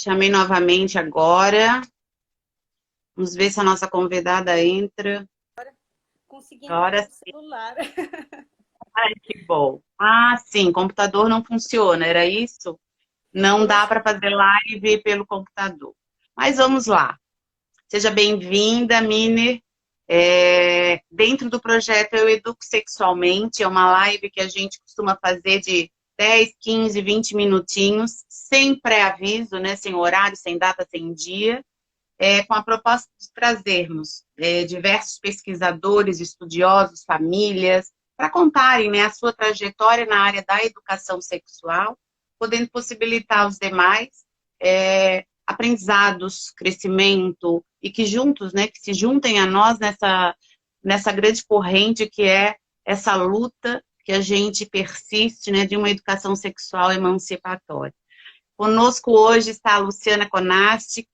Chamei novamente agora. Vamos ver se a nossa convidada entra. Consegui entrar Agora pelo sim. celular. Ai, que bom. Ah, sim, computador não funciona, era isso? Não Eu dá achei para que fazer live pelo computador. Mas vamos lá. Seja bem-vinda, Miner. Dentro do projeto Eu Educo Sexualmente, é uma live que a gente costuma fazer de 10, 15, 20 minutinhos, sem pré-aviso, né? Sem horário, sem data, sem dia, com a proposta de trazermos diversos pesquisadores, estudiosos, famílias, para contarem, né, a sua trajetória na área da educação sexual, podendo possibilitar aos demais aprendizados, crescimento, e que juntos, né, que se juntem a nós nessa grande corrente que é essa luta que a gente persiste, né, de uma educação sexual emancipatória. Conosco hoje está a Luciana Konastik,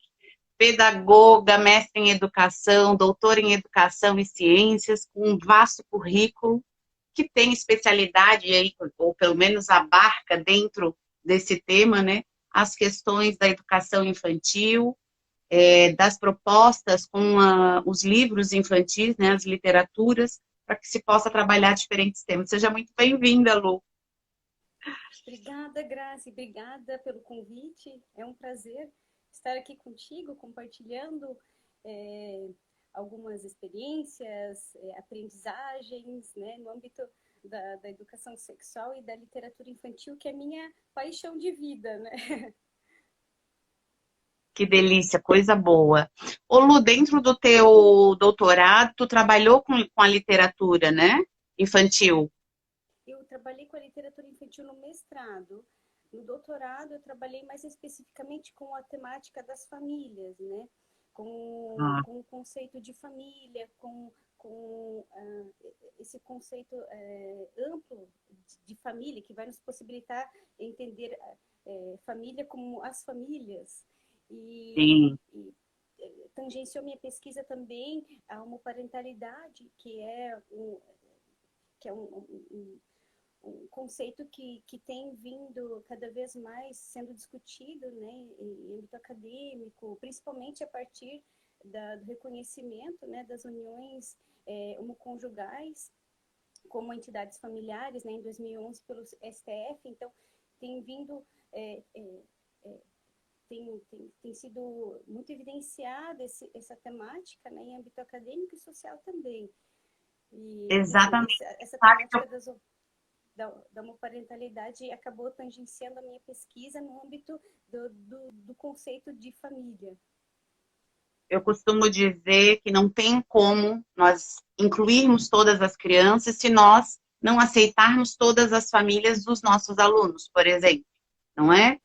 pedagoga, mestre em educação, doutora em educação e ciências, com um vasto currículo, que tem especialidade aí, ou pelo menos abarca dentro desse tema, né, as questões da educação infantil, das propostas com os livros infantis, né, as literaturas, para que se possa trabalhar diferentes temas. Seja muito bem-vinda, Lu. Obrigada, Grazi, obrigada pelo convite. É um prazer estar aqui contigo, compartilhando é, algumas experiências, aprendizagens, né, no âmbito da educação sexual e da literatura infantil, que é minha paixão de vida, né? Que delícia, coisa boa. Ô Lu, dentro do teu doutorado, tu trabalhou com a literatura, né? Infantil. Eu trabalhei com a literatura infantil no mestrado. No doutorado, eu trabalhei mais especificamente com a temática das famílias, né? Com o conceito de família, com esse conceito amplo de família, que vai nos possibilitar entender família como as famílias. Sim, Tangenciou minha pesquisa também a homoparentalidade, que é um conceito que tem vindo cada vez mais sendo discutido, né, em âmbito acadêmico, principalmente a partir do reconhecimento, né, das uniões homoconjugais como entidades familiares, né, em 2011 pelo STF. Então, tem vindo é, é, é, tem sido muito evidenciada essa temática, né, em âmbito acadêmico e social também. E, enfim, exatamente. essa Sabe que temática da homoparentalidade acabou tangenciando a minha pesquisa no âmbito do conceito de família. eu costumo dizer que não tem como nós incluirmos todas as crianças se nós não aceitarmos todas as famílias dos nossos alunos, por exemplo, não é?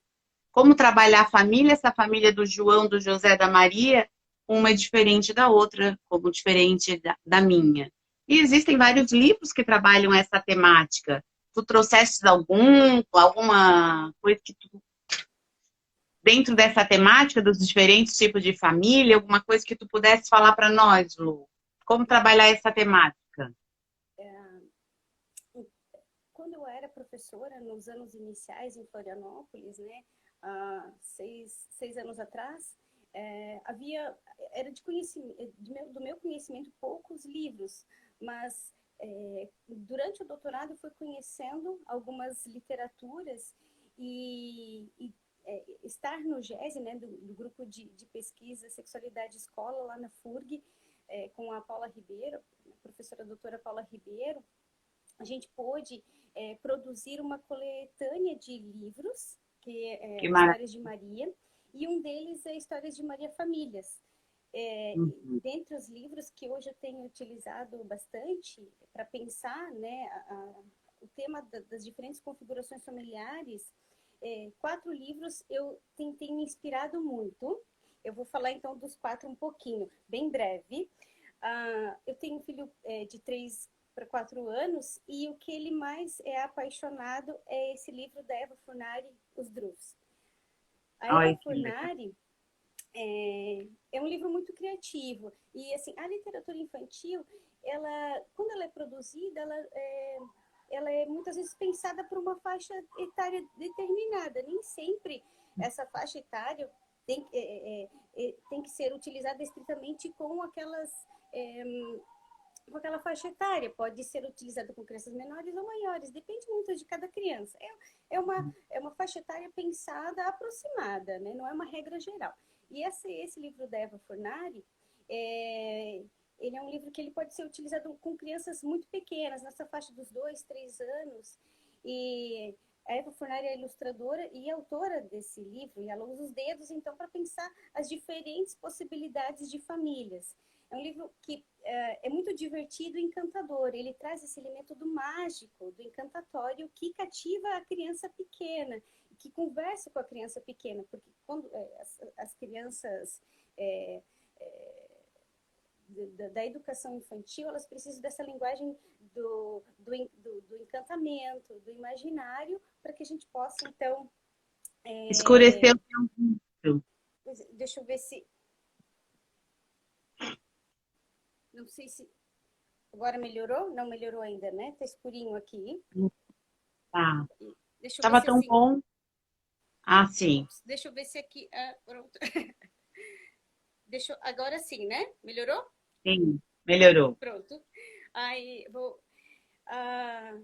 Como trabalhar a família, essa família do João, do José, da Maria, uma é diferente da outra, como diferente da minha. E existem vários livros que trabalham essa temática. Tu trouxeste alguma coisa que tu, dentro dessa temática dos diferentes tipos de família, alguma coisa que tu pudesse falar para nós, Lu? Como trabalhar essa temática? Quando eu era professora, nos anos iniciais em Florianópolis, né, há seis anos atrás, era de conhecimento, do meu conhecimento, poucos livros, mas durante o doutorado eu fui conhecendo algumas literaturas e estar no GESE, né, do grupo de pesquisa Sexualidade Escola, lá na FURG, com a Paula Ribeiro, a professora doutora Paula Ribeiro, a gente pôde produzir uma coletânea de livros, que Que é maravilha. Histórias de Maria, e um deles é Histórias de Maria Famílias. Dentre os livros que hoje eu tenho utilizado bastante para pensar, né, o tema das diferentes configurações familiares, 4 livros eu tentei me inspirado muito. Eu vou falar então dos 4 um pouquinho, bem breve. Eu tenho um filho de 3 para 4 anos, e o que ele mais é apaixonado é esse livro da Eva Furnari, Os Drufs. A Eva Ai, que legal. Furnari é um livro muito criativo, e assim, a literatura infantil, quando ela é produzida, ela é muitas vezes pensada por uma faixa etária determinada, nem sempre essa faixa etária tem que ser utilizada estritamente com com aquela faixa etária. Pode ser utilizada com crianças menores ou maiores, depende muito de cada criança. É uma faixa etária pensada, aproximada, né? Não é uma regra geral. E esse livro da Eva Fornari, ele é um livro que ele pode ser utilizado com crianças muito pequenas, nessa faixa dos 2, 3 anos. E a Eva Fornari é ilustradora e autora desse livro, e ela usa os dedos, então, para pensar as diferentes possibilidades de famílias. É um livro que é muito divertido e encantador. Ele traz esse elemento do mágico, do encantatório, que cativa a criança pequena, que conversa com a criança pequena, porque quando as crianças da educação infantil, elas precisam dessa linguagem do encantamento, do imaginário, para que a gente possa, então... Escureceu o seu. Deixa eu ver se... Não sei se... Agora melhorou? Não melhorou ainda, né? Tá escurinho aqui. Tá. Deixa eu ver Tava se tão assim... bom. Ah, sim. Ops, deixa eu ver se aqui... pronto. Agora sim, né? Melhorou? Sim, melhorou. Pronto. Aí, vou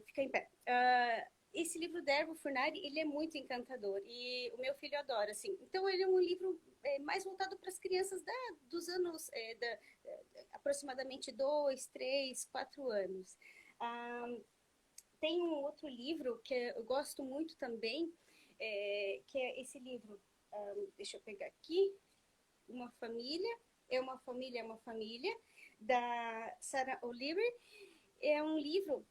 ficar em pé. Esse livro da Ervo Furnari, ele é muito encantador e o meu filho adora, assim. Então, ele é um livro mais voltado para as crianças dos anos, aproximadamente 2, 3, 4 anos. Tem um outro livro que eu gosto muito também, que é esse livro, deixa eu pegar aqui, Uma Família, é uma família, da Sarah O'Leary. É um livro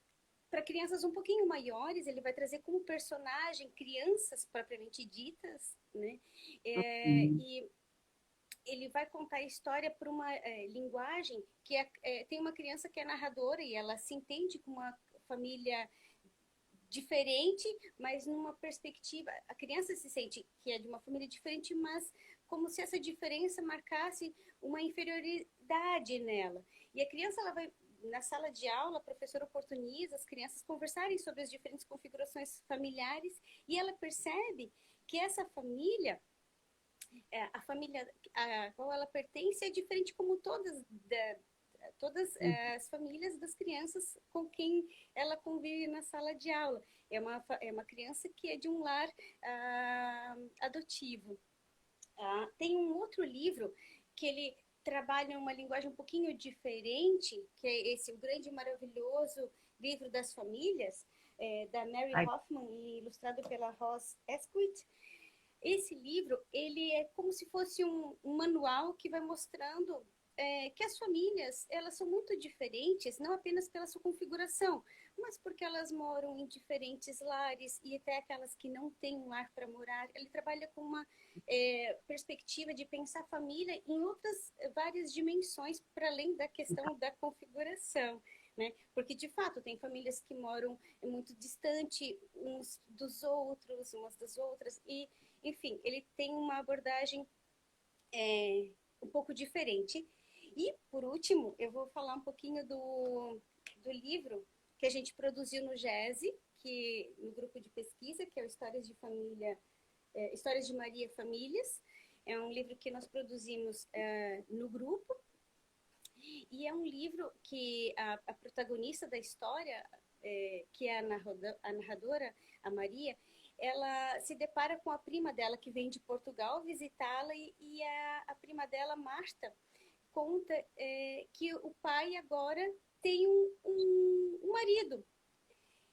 para crianças um pouquinho maiores, ele vai trazer como personagem crianças propriamente ditas, né? E ele vai contar a história por uma linguagem que tem uma criança que é narradora e ela se entende com uma família diferente, mas numa perspectiva, a criança se sente que é de uma família diferente, mas como se essa diferença marcasse uma inferioridade nela. E a criança, ela vai na sala de aula, a professora oportuniza as crianças conversarem sobre as diferentes configurações familiares e ela percebe que essa família, a família a qual ela pertence é diferente como todas as famílias das crianças com quem ela convive na sala de aula. É uma criança que é de um lar adotivo. Tem um outro livro que ele trabalha uma linguagem um pouquinho diferente, que é esse O Grande e Maravilhoso Livro das Famílias, da Mary Hoffman e ilustrado pela Ross Esquith. Esse livro, ele é como se fosse um manual que vai mostrando que as famílias, elas são muito diferentes, não apenas pela sua configuração, mas porque elas moram em diferentes lares e até aquelas que não têm um lar para morar. Ele trabalha com uma perspectiva de pensar a família em outras várias dimensões, para além da questão da configuração, né? Porque, de fato, tem famílias que moram muito distante uns dos outros, umas das outras, e, enfim, ele tem uma abordagem um pouco diferente. E, por último, eu vou falar um pouquinho do livro que a gente produziu no GESE, no grupo de pesquisa, que é o Histórias de Família, Histórias de Maria Famílias. É um livro que nós produzimos no grupo. E é um livro que a protagonista da história, que é a narradora, a Maria, ela se depara com a prima dela que vem de Portugal visitá-la e a prima dela, Marta, conta que o pai agora tem um marido.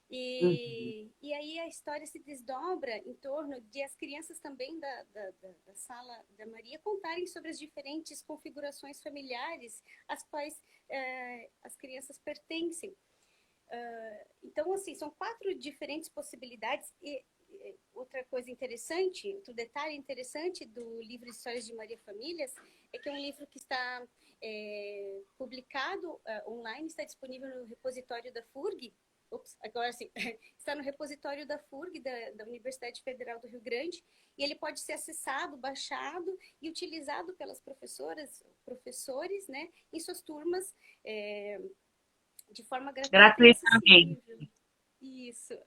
E aí a história se desdobra em torno de as crianças também da sala da Maria contarem sobre as diferentes configurações familiares às quais as crianças pertencem. Então, assim, são 4 diferentes possibilidades. E outra coisa interessante, outro detalhe interessante do livro Histórias de Maria Famílias é que é um livro que está publicado online, está disponível no repositório da FURG. Agora sim, está no repositório da FURG, da Universidade Federal do Rio Grande, e ele pode ser acessado, baixado e utilizado pelas professores, né, em suas turmas, de forma gratuita e Gratuitamente. acessível. Isso.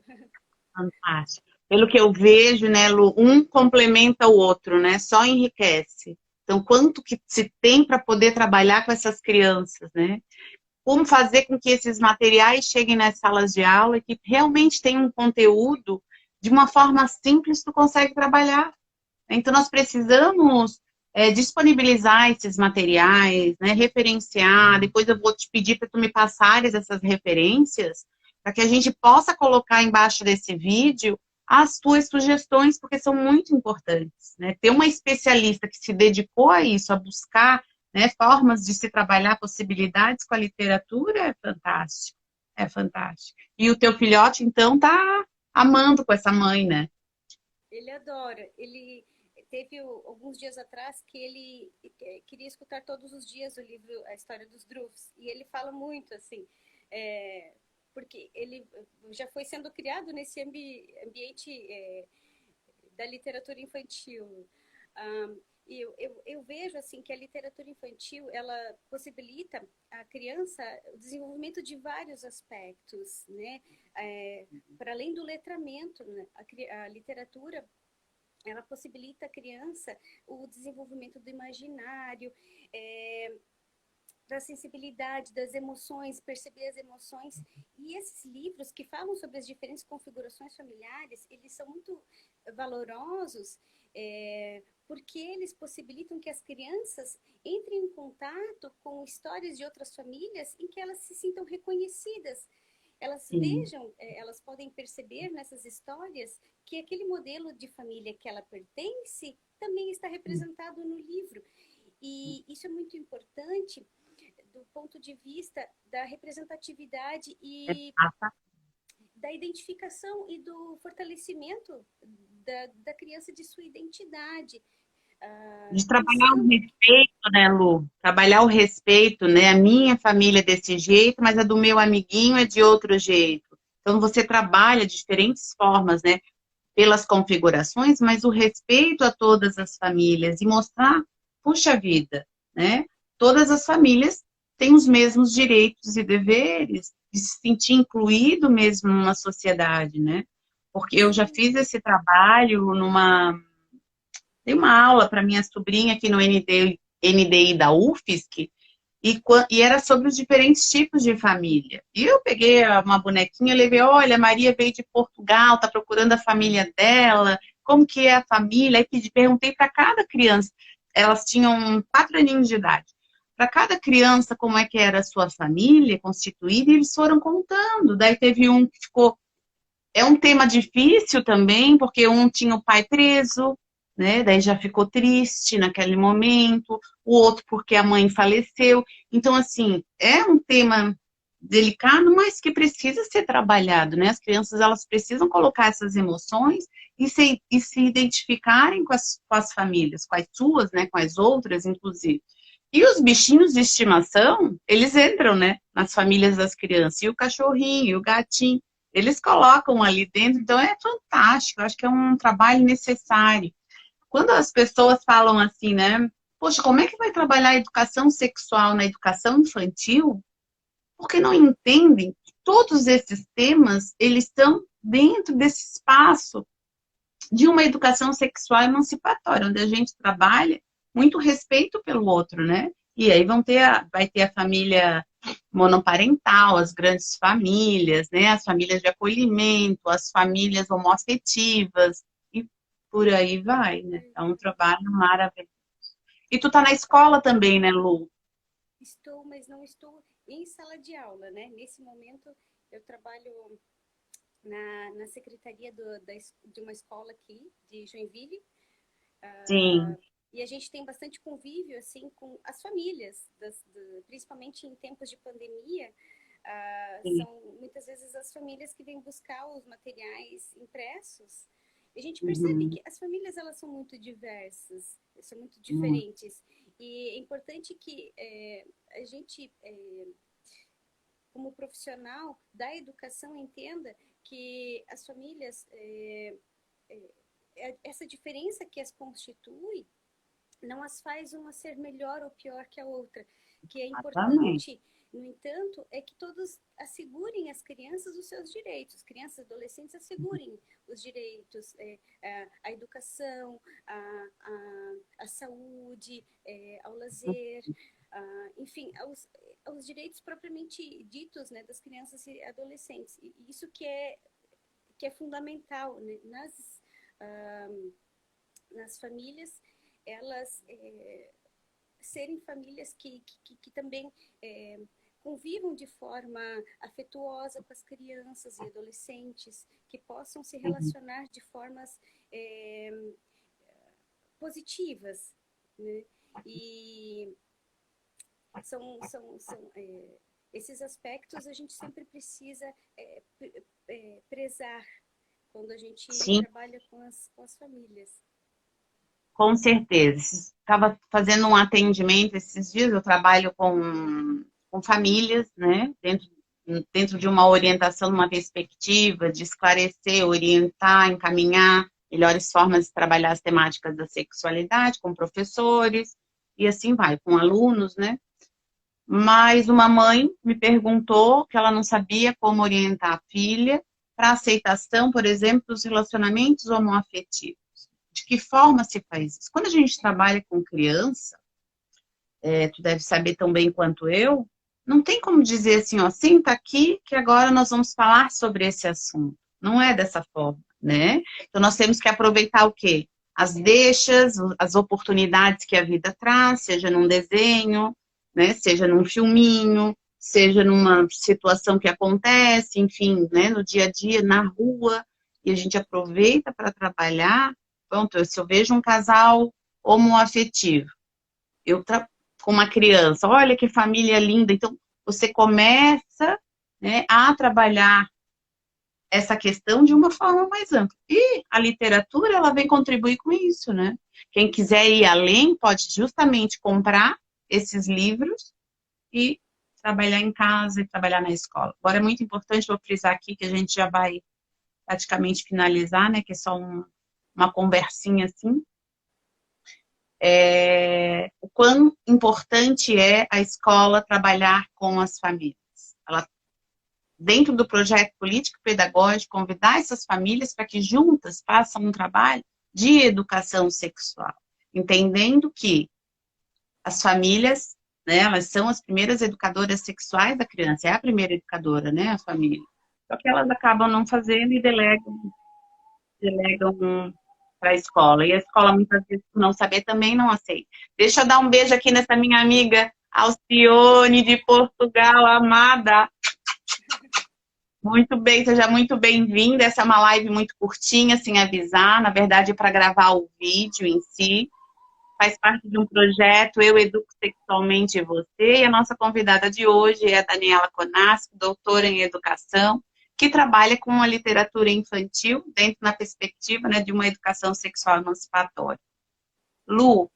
Fantástico. pelo que eu vejo, né, Lu, um complementa o outro, né? Só enriquece. Então, quanto que se tem para poder trabalhar com essas crianças, né? Como fazer com que esses materiais cheguem nas salas de aula e que realmente tenham um conteúdo de uma forma simples, tu consegue trabalhar. Então, nós precisamos disponibilizar esses materiais, né, referenciar. Depois eu vou te pedir para tu me passares essas referências, para que a gente possa colocar embaixo desse vídeo as tuas sugestões, porque são muito importantes. Né? Ter uma especialista que se dedicou a isso, a buscar, né, formas de se trabalhar possibilidades com a literatura, é fantástico. É fantástico. E o teu filhote, então, tá amando com essa mãe, né? Ele adora. Ele teve alguns dias atrás que ele queria escutar todos os dias o livro A História dos Drufts. E ele fala muito, assim, é, porque ele já foi sendo criado nesse ambiente da literatura infantil. Eu vejo assim que a literatura infantil ela possibilita a criança o desenvolvimento de vários aspectos, né? Para além do letramento, né? A literatura ela possibilita a criança o desenvolvimento do imaginário, da sensibilidade, das emoções, perceber as emoções. E esses livros que falam sobre as diferentes configurações familiares, eles são muito valorosos, porque eles possibilitam que as crianças entrem em contato com histórias de outras famílias em que elas se sintam reconhecidas. Elas Sim. vejam, elas podem perceber nessas histórias que aquele modelo de família que ela pertence também está representado no livro. E isso é muito importante do ponto de vista da representatividade e da identificação e do fortalecimento da criança de sua identidade. De trabalhar o Usando. respeito, né, Lu? Trabalhar o respeito, né? A minha família é desse jeito, mas a do meu amiguinho é de outro jeito. Então, você trabalha de diferentes formas, né? Pelas configurações, mas o respeito a todas as famílias e mostrar, puxa vida, né? Todas as famílias têm os mesmos direitos e deveres de se sentir incluído mesmo numa sociedade, né? Porque eu já Sim, fiz esse trabalho dei uma aula para minha sobrinha aqui no NDI da UFSC e era sobre os diferentes tipos de família. E eu peguei uma bonequinha e levei, olha, a Maria veio de Portugal, está procurando a família dela, como que é a família? Aí perguntei para cada criança, elas tinham 4 aninhos de idade. Para cada criança, como é que era a sua família constituída, e eles foram contando. Daí teve um que ficou é um tema difícil também, porque um tinha o pai preso, né? Daí já ficou triste naquele momento, o outro porque a mãe faleceu. Então, assim, é um tema delicado, mas que precisa ser trabalhado, né? As crianças, elas precisam colocar essas emoções e se identificarem com as famílias, com as suas, né? Com as outras, inclusive. E os bichinhos de estimação, eles entram, né? Nas famílias das crianças. E o cachorrinho, e o gatinho. Eles colocam ali dentro, então é fantástico, eu acho que é um trabalho necessário. Quando as pessoas falam assim, né? Poxa, como é que vai trabalhar a educação sexual na educação infantil? Porque não entendem que todos esses temas, eles estão dentro desse espaço de uma educação sexual emancipatória, onde a gente trabalha muito respeito pelo outro, né? E aí vai ter a família monoparental, as grandes famílias, né? As famílias de acolhimento, as famílias homoafetivas, e por aí vai, né? É um trabalho maravilhoso. E tu tá na escola também, né, Lu? estou, mas não estou em sala de aula, né? Nesse momento, eu trabalho na secretaria de uma escola aqui, de Joinville, Sim. e a gente tem bastante convívio, assim, com as famílias, principalmente em tempos de pandemia, Sim. são muitas vezes as famílias que vêm buscar os materiais impressos. E a gente percebe Uhum. que as famílias, elas são muito diversas, são muito Uhum. diferentes, e é importante que a gente, como profissional da educação, entenda que as famílias, essa diferença que as constitui, não as faz uma ser melhor ou pior que a outra, que é Exatamente. importante No entanto, é que todos assegurem às crianças os seus direitos, crianças e adolescentes assegurem os direitos, à educação, à saúde, ao lazer, enfim, aos direitos propriamente ditos, né, das crianças e adolescentes. E isso que é fundamental, né, nas famílias, elas serem famílias que também convivam de forma afetuosa com as crianças e adolescentes, que possam se relacionar de formas positivas, né? E esses aspectos a gente sempre precisa prezar quando a gente Sim, trabalha com as famílias. com certeza. Estava fazendo um atendimento esses dias, eu trabalho com famílias, né? Dentro de uma orientação, uma perspectiva de esclarecer, orientar, encaminhar melhores formas de trabalhar as temáticas da sexualidade com professores, e assim vai, com alunos, né? Mas uma mãe me perguntou que ela não sabia como orientar a filha para aceitação, por exemplo, dos relacionamentos homoafetivos. De que forma se faz isso? Quando a gente trabalha com criança, tu deve saber tão bem quanto eu, não tem como dizer assim, ó, senta aqui que agora nós vamos falar sobre esse assunto. Não é dessa forma, né? Então nós temos que aproveitar o quê? As deixas, as oportunidades que a vida traz, seja num desenho, né? Seja num filminho, seja numa situação que acontece, enfim, né? No dia a dia, na rua, e a gente aproveita para trabalhar. Pronto, se eu vejo um casal homoafetivo, eu com uma criança, olha que família linda. Então, você começa, né, a trabalhar essa questão de uma forma mais ampla. E a literatura, ela vem contribuir com isso, né? Quem quiser ir além, pode justamente comprar esses livros e trabalhar em casa e trabalhar na escola. Agora, é muito importante, vou frisar aqui, que a gente já vai praticamente finalizar, né? Que é só uma conversinha assim. O quão importante é a escola trabalhar com as famílias. Ela, dentro do projeto político-pedagógico, convidar essas famílias para que juntas façam um trabalho de educação sexual, entendendo que as famílias, né, elas são as primeiras educadoras sexuais da criança, é a primeira educadora, né, a família. Só que elas acabam não fazendo e delegam para a escola. E a escola, muitas vezes, por não saber, também não aceita. Deixa eu dar um beijo aqui nessa minha amiga Alcione, de Portugal, amada. Muito bem, seja muito bem-vinda. Essa é uma live muito curtinha, sem avisar. Na verdade, é para gravar o vídeo em si. Faz parte de um projeto Eu Educo Sexualmente Você. E a nossa convidada de hoje é a Daniela Conasco, doutora em educação, que trabalha com a literatura infantil dentro da perspectiva, né, de uma educação sexual emancipatória. Lu,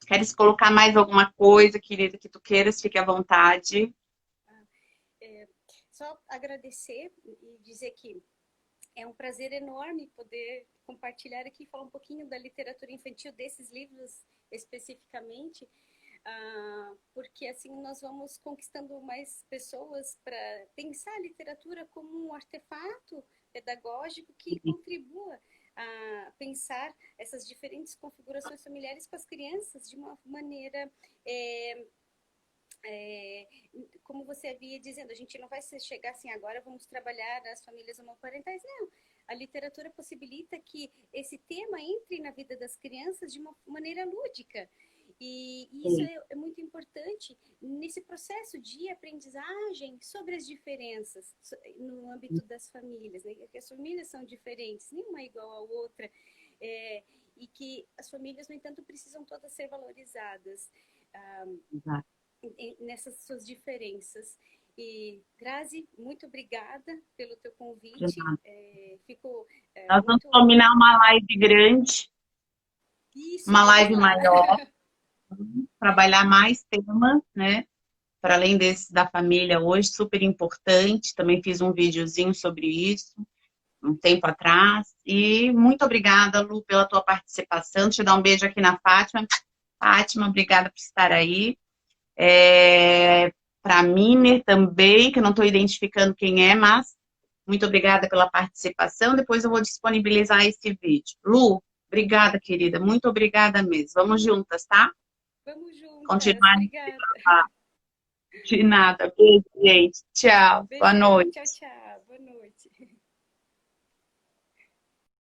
queres colocar mais alguma coisa, querida, que tu queiras? Fique à vontade. Só agradecer e dizer que é um prazer enorme poder compartilhar aqui, falar um pouquinho da literatura infantil, desses livros especificamente, porque assim nós vamos conquistando mais pessoas para pensar a literatura como um artefato pedagógico que contribua a pensar essas diferentes configurações familiares com as crianças de uma maneira... como você havia dizendo, a gente não vai chegar assim, agora vamos trabalhar as famílias homoparentais, não. A literatura possibilita que esse tema entre na vida das crianças de uma maneira lúdica. E isso é muito importante nesse processo de aprendizagem sobre as diferenças no âmbito das famílias, né? Que as famílias são diferentes, nenhuma é igual à outra, e que as famílias, no entanto, precisam todas ser valorizadas. Nessas suas diferenças. E, Grazi, muito obrigada pelo teu convite. Nós vamos combinar uma live grande, uma live maior, trabalhar mais temas, né? Para além desse da família hoje, super importante. Também fiz um videozinho sobre isso um tempo atrás. E muito obrigada, Lu, pela tua participação. Deixa eu dar um beijo aqui na Fátima. Fátima, obrigada por estar aí. para a Miner também, que eu não estou identificando quem é, mas muito obrigada pela participação. Depois eu vou disponibilizar esse vídeo. Lu, obrigada, querida. Muito obrigada mesmo. Vamos juntas, tá? Vamos juntas. Continuar. Obrigada. De nada. Beijo, gente. Tchau. Boa Beijão. noite. Tchau, tchau.